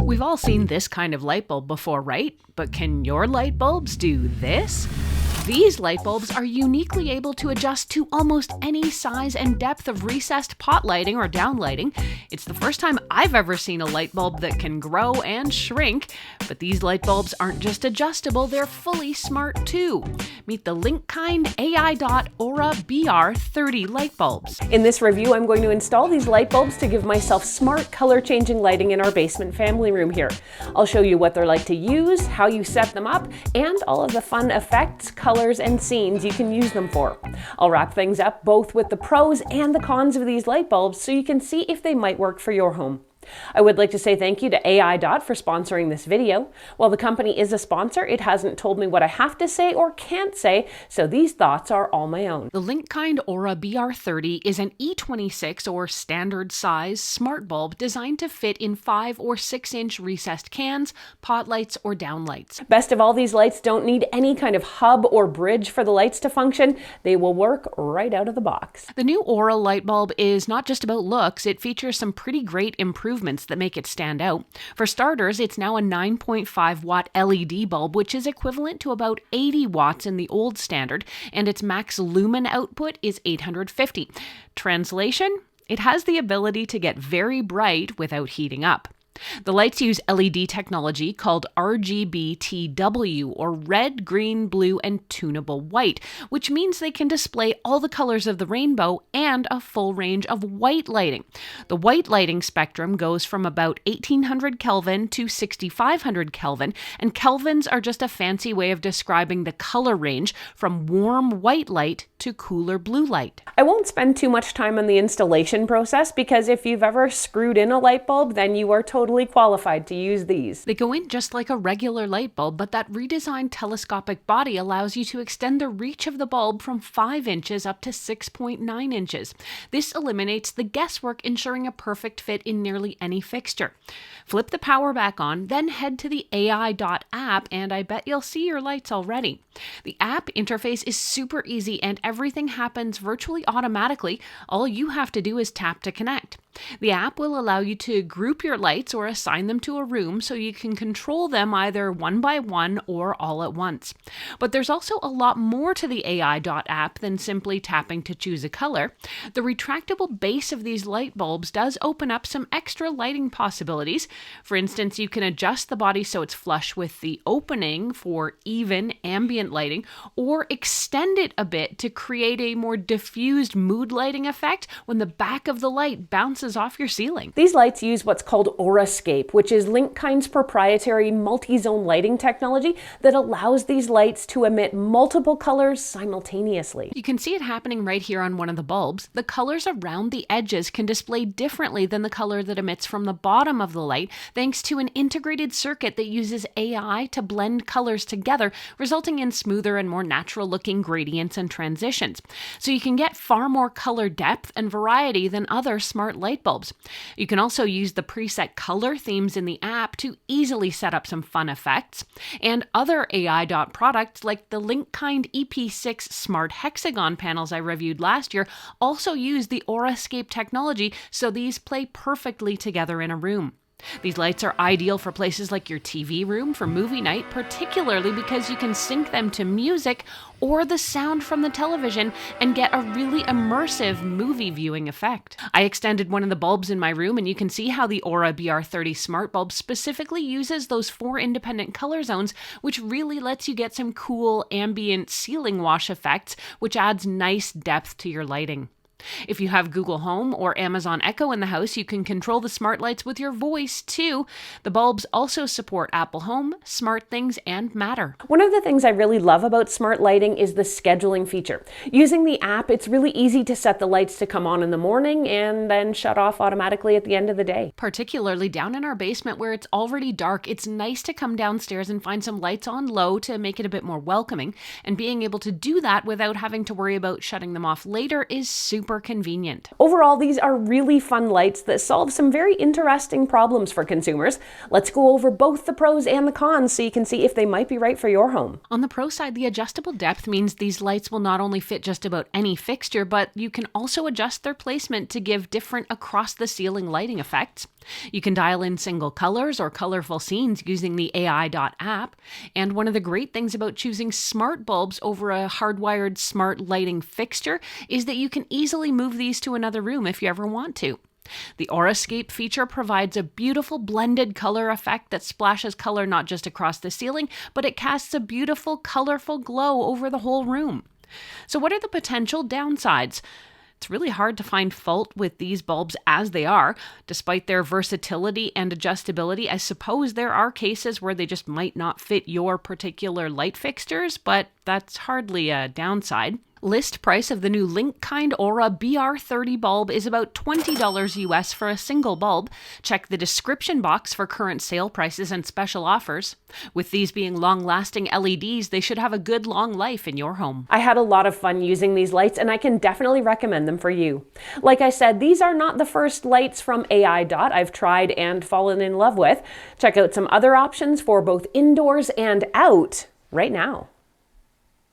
We've all seen this kind of light bulb before, right? But can your light bulbs do this? These light bulbs are uniquely able to adjust to almost any size and depth of recessed pot lighting or downlighting. It's the first time I've ever seen a light bulb that can grow and shrink, but these light bulbs aren't just adjustable, they're fully smart too. Meet the Linkind Aura BR30 light bulbs. In this review, I'm going to install these light bulbs to give myself smart color-changing lighting in our basement family room here. I'll show you what they're like to use, how you set them up, and all of the fun effects, colors, and scenes you can use them for. I'll wrap things up both with the pros and the cons of these light bulbs so you can see if they might work for your home. I would like to say thank you to for sponsoring this video. While the company is a sponsor, it hasn't told me what I have to say or can't say, so these thoughts are all my own. The Linkind Aura BR30 is an E26 or standard size smart bulb designed to fit in 5 or 6 inch recessed cans, pot lights, or downlights. Best of all, these lights don't need any kind of hub or bridge for the lights to function. They will work right out of the box. The new Aura light bulb is not just about looks, it features some pretty great improvements that make it stand out. For starters, it's now a 9.5 watt LED bulb, which is equivalent to about 80 watts in the old standard, and its max lumen output is 850. Translation? It has the ability to get very bright without heating up. The lights use LED technology called RGBTW, or red, green, blue, and tunable white, which means they can display all the colors of the rainbow and a full range of white lighting. The white lighting spectrum goes from about 1800 Kelvin to 6500 Kelvin, and Kelvins are just a fancy way of describing the color range from warm white light to cooler blue light. I won't spend too much time on the installation process because if you've ever screwed in a light bulb, then you are totally qualified to use these. They go in just like a regular light bulb, but that redesigned telescopic body allows you to extend the reach of the bulb from 5 inches up to 6.9 inches. This eliminates the guesswork, ensuring a perfect fit in nearly any fixture. Flip the power back on, then head to the app, and I bet you'll see your lights already. The app interface is super easy and everything happens virtually automatically. All you have to do is tap to connect. The app will allow you to group your lights or assign them to a room so you can control them either one by one or all at once. But there's also a lot more to the app than simply tapping to choose a color. The retractable base of these light bulbs does open up some extra lighting possibilities. For instance, you can adjust the body so it's flush with the opening for even ambient lighting, or extend it a bit to create a more diffused mood lighting effect when the back of the light bounces off your ceiling. These lights use what's called Aurascape, which is Linkind's proprietary multi-zone lighting technology that allows these lights to emit multiple colors simultaneously. You can see it happening right here on one of the bulbs. The colors around the edges can display differently than the color that emits from the bottom of the light, thanks to an integrated circuit that uses AI to blend colors together, resulting in smoother and more natural-looking gradients and transitions. So you can get far more color depth and variety than other smart light bulbs. You can also use the preset color themes in the app to easily set up some fun effects. And other products like the Linkind EP6 Smart Hexagon panels I reviewed last year also use the Aurascape technology, so these play perfectly together in a room. These lights are ideal for places like your TV room for movie night, particularly because you can sync them to music or the sound from the television and get a really immersive movie viewing effect. I extended one of the bulbs in my room, and you can see how the Aura BR30 smart bulb specifically uses those 4 independent color zones, which really lets you get some cool ambient ceiling wash effects, which adds nice depth to your lighting. If you have Google Home or Amazon Echo in the house, you can control the smart lights with your voice too. The bulbs also support Apple Home, SmartThings, and Matter. One of the things I really love about smart lighting is the scheduling feature. Using the app, it's really easy to set the lights to come on in the morning and then shut off automatically at the end of the day. Particularly down in our basement where it's already dark, it's nice to come downstairs and find some lights on low to make it a bit more welcoming, and being able to do that without having to worry about shutting them off later is super super convenient. Overall, these are really fun lights that solve some very interesting problems for consumers. Let's go over both the pros and the cons so you can see if they might be right for your home. On the pro side, the adjustable depth means these lights will not only fit just about any fixture, but you can also adjust their placement to give different across-the-ceiling lighting effects. You can dial in single colors or colorful scenes using the AI.app. And one of the great things about choosing smart bulbs over a hardwired smart lighting fixture is that you can easily move these to another room if you ever want to. The Aurascape feature provides a beautiful blended color effect that splashes color not just across the ceiling, but it casts a beautiful, colorful glow over the whole room. So what are the potential downsides? It's really hard to find fault with these bulbs as they are. Despite their versatility and adjustability, I suppose there are cases where they just might not fit your particular light fixtures, but that's hardly a downside. List price of the new Linkind Aura BR30 bulb is about $20 US for a single bulb. Check the description box for current sale prices and special offers. With these being long-lasting LEDs, they should have a good long life in your home. I had a lot of fun using these lights and I can definitely recommend them for you. Like I said, these are not the first lights from AI. I've tried and fallen in love with. Check out some other options for both indoors and out right now.